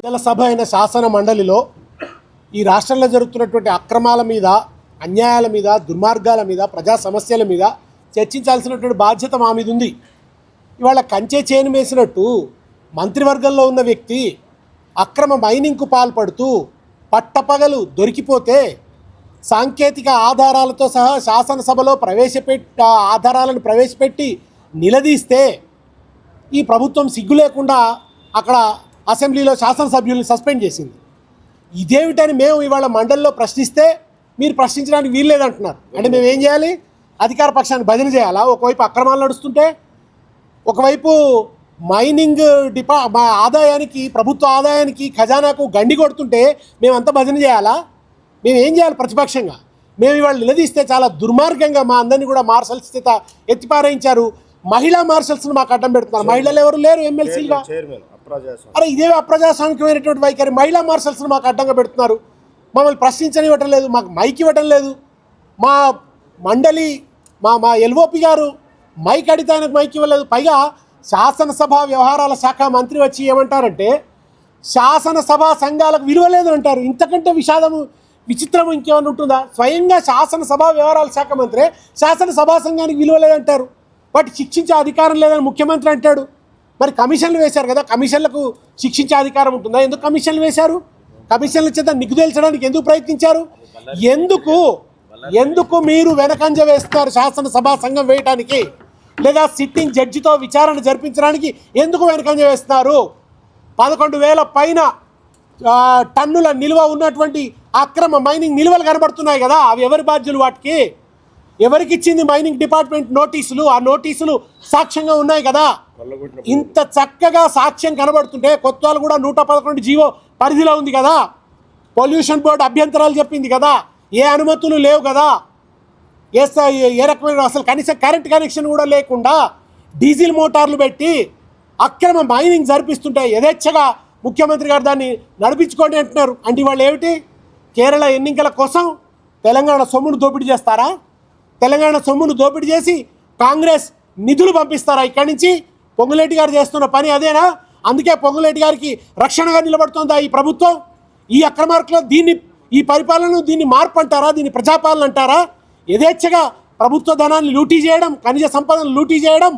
పెద్దల సభ అయిన శాసన మండలిలో ఈ రాష్ట్రంలో జరుగుతున్నటువంటి అక్రమాల మీద, అన్యాయాల మీద, దుర్మార్గాల మీద, ప్రజా సమస్యల మీద చర్చించాల్సినటువంటి బాధ్యత మా మీద ఉంది. ఇవాళ కంచె చేను వేసినట్టు మంత్రివర్గంలో ఉన్న వ్యక్తి అక్రమ మైనింగ్కు పాల్పడుతూ పట్టపగలు దొరికిపోతే సాంకేతిక ఆధారాలతో సహా శాసనసభలో ఆధారాలను ప్రవేశపెట్టి నిలదీస్తే ఈ ప్రభుత్వం సిగ్గు లేకుండా అక్కడ అసెంబ్లీలో శాసనసభ్యుల్ని సస్పెండ్ చేసింది. ఇదేమిటని మేము ఇవాళ మండలిలో ప్రశ్నిస్తే మీరు ప్రశ్నించడానికి వీల్లేదంటున్నారు. అంటే మేము ఏం చేయాలి? అధికార పక్షాన్ని భజన చేయాలా? ఒకవైపు అక్రమాలు నడుస్తుంటే, ఒకవైపు మైనింగ్ ఆదాయానికి, ప్రభుత్వ ఆదాయానికి, ఖజానాకు గండి కొడుతుంటే మేమంతా భజన చేయాలా? మేము ఏం చేయాలి? ప్రతిపక్షంగా మేము ఇవాళ నిలదీస్తే చాలా దుర్మార్గంగా మా అందరినీ కూడా మార్షల్స్ చేత ఎత్తిపారేయించారు. మహిళా మార్షల్స్ని మాకు అడ్డం పెడుతున్నారు. మహిళలు ఎవరు లేరు ఎమ్మెల్సీగా. అరే ఇదే అప్రజాస్వామికమైనటువంటి వైఖరి. మహిళా మార్షల్స్ని మాకు అడ్డంగా పెడుతున్నారు. మమ్మల్ని ప్రశ్నించనివ్వటం లేదు, మాకు మైక్ ఇవ్వటం లేదు. మా మండలి మా ఎల్ఓపి గారు మైక్ అడిగితే ఆయనకు మైక్ ఇవ్వలేదు. పైగా శాసనసభ వ్యవహారాల శాఖ మంత్రి వచ్చి ఏమంటారంటే శాసనసభ సంఘాలకు విలువ లేదు అంటారు. ఇంతకంటే విచిత్రం ఇంకేమైనా ఉంటుందా? స్వయంగా శాసనసభ వ్యవహారాల శాఖ మంత్రి శాసనసభా సంఘానికి విలువ లేదంటారు. వాటి శిక్షించే అధికారం లేదని ముఖ్యమంత్రి అంటాడు. మరి కమిషన్లు వేశారు కదా, కమిషన్లకు శిక్షించే అధికారం ఉంటుందా? ఎందుకు కమిషన్లు వేశారు? కమిషన్ల చేత నిగ్గుదేల్చడానికి ఎందుకు ప్రయత్నించారు? ఎందుకు మీరు వెనకంజ వేస్తున్నారు? శాసనసభా సంఘం వేయటానికి లేదా సిట్టింగ్ జడ్జితో విచారణ జరిపించడానికి ఎందుకు వెనకంజ వేస్తున్నారు? 11,000 పైన టన్నుల నిల్వ ఉన్నటువంటి అక్రమ మైనింగ్ నిల్వలు కనబడుతున్నాయి కదా, అవి ఎవరి బాధ్యులు? వాటికి ఎవరికి ఇచ్చింది మైనింగ్ డిపార్ట్మెంట్ నోటీసులు? ఆ నోటీసులు సాక్ష్యంగా ఉన్నాయి కదా. ఇంత చక్కగా సాక్ష్యం కనబడుతుంటే కొత్తవాళ్ళు కూడా 111 జీవో పరిధిలో ఉంది కదా. పొల్యూషన్ బోర్డు అభ్యంతరాలు చెప్పింది కదా. ఏ అనుమతులు లేవు కదా. ఏ రకమైన అసలు కనీసం కరెంట్ కనెక్షన్ కూడా లేకుండా డీజిల్ మోటార్లు పెట్టి అక్రమ మైనింగ్ జరిపిస్తుంటే యథేచ్ఛగా ముఖ్యమంత్రి గారు దాన్ని నడిపించుకోండి అంటున్నారు. అంటే వాళ్ళు ఏమిటి? కేరళ ఎన్నికల కోసం తెలంగాణ సొమ్మును దోపిడీ చేస్తారా? తెలంగాణ సొమ్మును దోపిడీ చేసి కాంగ్రెస్ నిధులు పంపిస్తారా ఇక్కడి నుంచి? పొంగులేటి గారు చేస్తున్న పని అదేనా? అందుకే పొంగులేటి గారికి రక్షణగా నిలబడుతుందా ఈ ప్రభుత్వం? ఈ అక్రమార్కులు ఈ పరిపాలన దీన్ని మార్పు అంటారా? దీన్ని ప్రజాపాలన అంటారా? యథేచ్ఛగా ప్రభుత్వ ధనాన్ని లూటీ చేయడం, ఖనిజ సంపదను లూటీ చేయడం,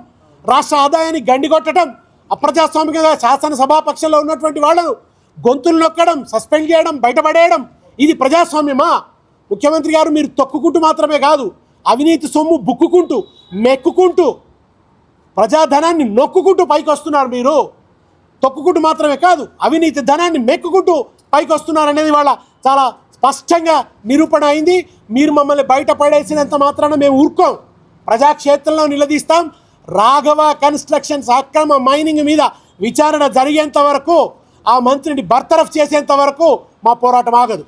రాష్ట్ర ఆదాయాన్ని గండికొట్టడం, అప్రజాస్వామికంగా శాసనసభాపక్షంలో ఉన్నటువంటి వాళ్ళను గొంతులు నొక్కడం, సస్పెండ్ చేయడం, బయటపడేయడం, ఇది ప్రజాస్వామ్యమా? ముఖ్యమంత్రి గారు మీరు తొక్కుకుంటూ మాత్రమే కాదు, అవినీతి సొమ్ము బుక్కుకుంటూ మెక్కుకుంటూ ప్రజాధనాన్ని నొక్కుకుంటూ పైకి వస్తున్నారు. మీరు తొక్కుకుంటూ మాత్రమే కాదు, అవినీతి ధనాన్ని మెక్కుకుంటూ పైకి వస్తున్నారు అనేది వాళ్ళ చాలా స్పష్టంగా నిరూపణ అయింది. మీరు మమ్మల్ని బయటపడేసినంత మాత్రాన మేము ఊరుకోం. ప్రజాక్షేత్రంలో నిలదీస్తాం. రాఘవ కన్స్ట్రక్షన్స్ అక్రమ మైనింగ్ మీద విచారణ జరిగేంత వరకు, ఆ మంత్రిని బర్తరఫ్ చేసేంత వరకు మా పోరాటం ఆగదు.